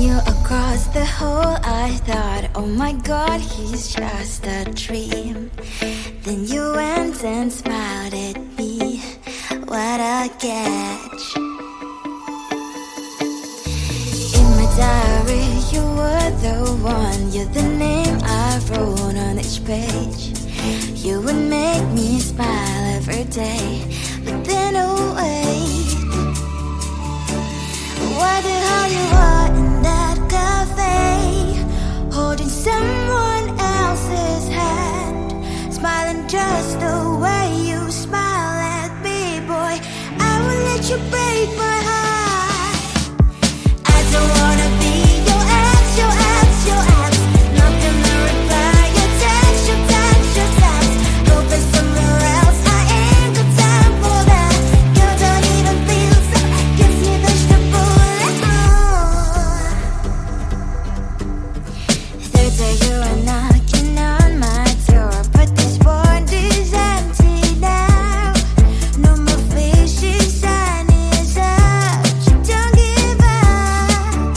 you across the hall, I thought, oh my god, he's just a dream. Then you went and smiled at me. What a catch. In my diary, you were the one. You're the name I wrote on each page. You would make me smile every day. But then, oh wait, what the hell you are in that cafe, holding someone else's hand, smiling just the way you smile at me, boy. I will let you break my heart. I don't wanna be your ex, your ex, your ex. Not gonna reply your text, your text, your text. Hoping somewhere else, I ain't got time for that. You don't even feel so, gives me vegetable. Third day you are knocking on my door, but this board is empty now. No more faces, sun is up. You don't give up.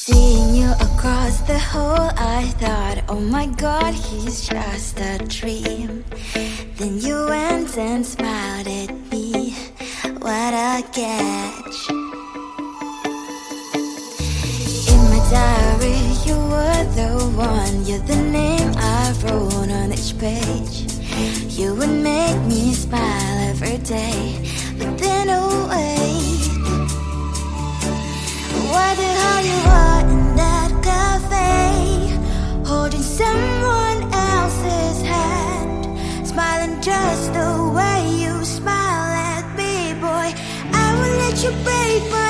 Seeing you across the hall, I thought, oh my god, he's just a dream. Then you went and smiled at me. What a catch. In my diary, you were the one. You're the name I wrote on each page. You would make me smile every day. But then, oh wait, what the hell you are in that cafe, holding someone else's hand, smiling just the way you smile at me, boy. I will let you break my